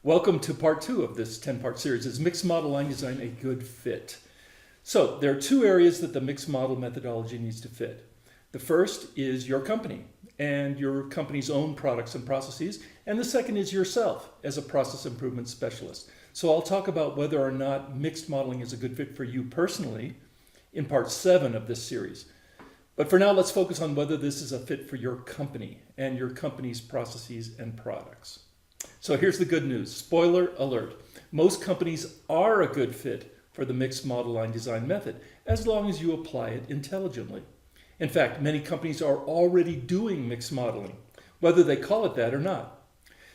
Welcome to part 2 of this 10-part series. Is mixed model line design a good fit? So there are two areas that the mixed model methodology needs to fit. The first is your company and your company's own products and processes, and the second is yourself as a process improvement specialist. So I'll talk about whether or not mixed modeling is a good fit for you personally in part 7 of this series. But for now, let's focus on whether this is a fit for your company and your company's processes and products. So here's the good news. Spoiler alert. Most companies are a good fit for the mixed model line design method, as long as you apply it intelligently. In fact, many companies are already doing mixed modeling, whether they call it that or not.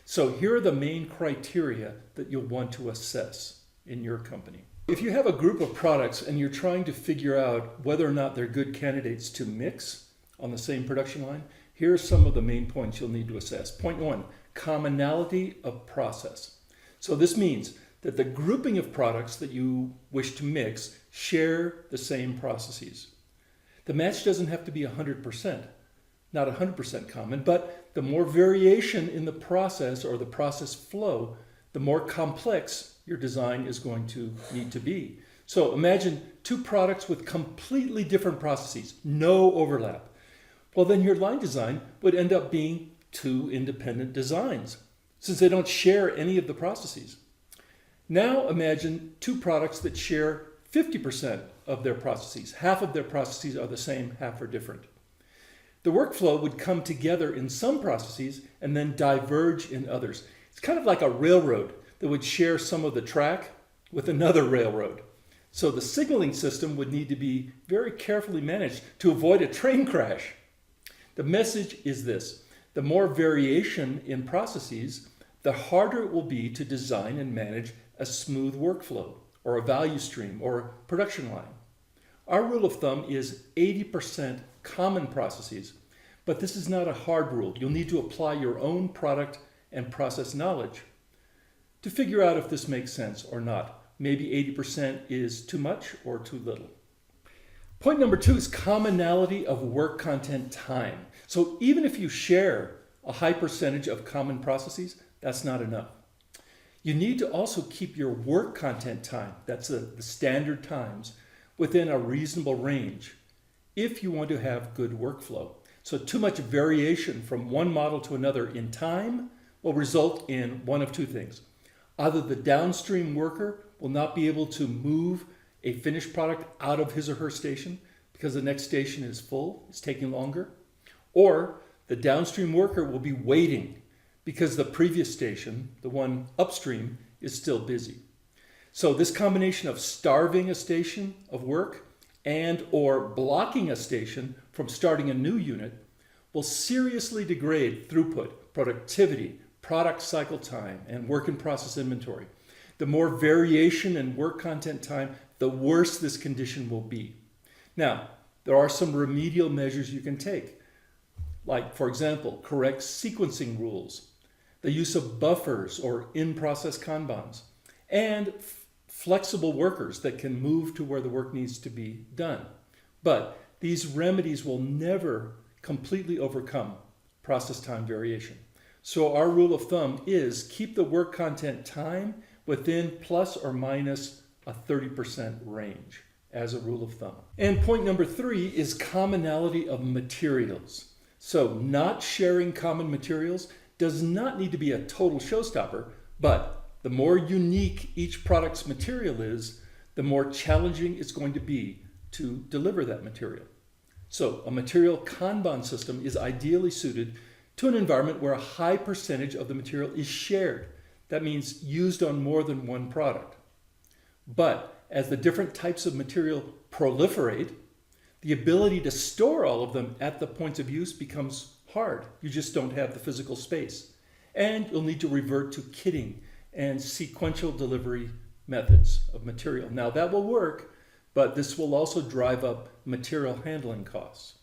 So here are the main criteria that you'll want to assess in your company. If you have a group of products and you're trying to figure out whether or not they're good candidates to mix on the same production line, here are some of the main points you'll need to assess. Point 1, commonality of process. So this means that the grouping of products that you wish to mix share the same processes. The match doesn't have to be 100%, not 100% common, but the more variation in the process or the process flow, the more complex your design is going to need to be. So imagine two products with completely different processes, no overlap. Well, then your line design would end up being two independent designs, since they don't share any of the processes. Now imagine two products that share 50% of their processes. Half of their processes are the same, half are different. The workflow would come together in some processes and then diverge in others. It's kind of like a railroad that would share some of the track with another railroad. So the signaling system would need to be very carefully managed to avoid a train crash. The message is this: the more variation in processes, the harder it will be to design and manage a smooth workflow or a value stream or production line. Our rule of thumb is 80% common processes, but this is not a hard rule. You'll need to apply your own product and process knowledge to figure out if this makes sense or not. Maybe 80% is too much or too little. Point number 2 is commonality of work content time. So even if you share a high percentage of common processes, that's not enough. You need to also keep your work content time, that's the standard times, within a reasonable range if you want to have good workflow. So too much variation from one model to another in time will result in one of two things. Either the downstream worker will not be able to move a finished product out of his or her station because the next station is full, it's taking longer, or the downstream worker will be waiting because the previous station, the one upstream, is still busy. So this combination of starving a station of work and or blocking a station from starting a new unit will seriously degrade throughput, productivity, product cycle time, and work in process inventory. The more variation in work content time, the worse this condition will be. Now, there are some remedial measures you can take, like, for example, correct sequencing rules, the use of buffers or in-process Kanbans, and flexible workers that can move to where the work needs to be done. But these remedies will never completely overcome process time variation. So our rule of thumb is keep the work content time within plus or minus a 30% range as a rule of thumb. And point number 3 is commonality of materials. So not sharing common materials does not need to be a total showstopper, but the more unique each product's material is, the more challenging it's going to be to deliver that material. So a material Kanban system is ideally suited to an environment where a high percentage of the material is shared. That means used on more than one product. But as the different types of material proliferate, the ability to store all of them at the points of use becomes hard. You just don't have the physical space. And you'll need to revert to kitting and sequential delivery methods of material. Now that will work, but this will also drive up material handling costs.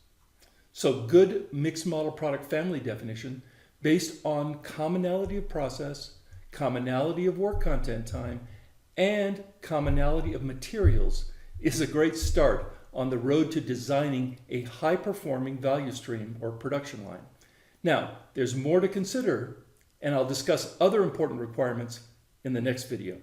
So good mixed model product family definition based on commonality of process, commonality of work content time, and commonality of materials is a great start on the road to designing a high-performing value stream or production line. Now, there's more to consider, and I'll discuss other important requirements in the next video.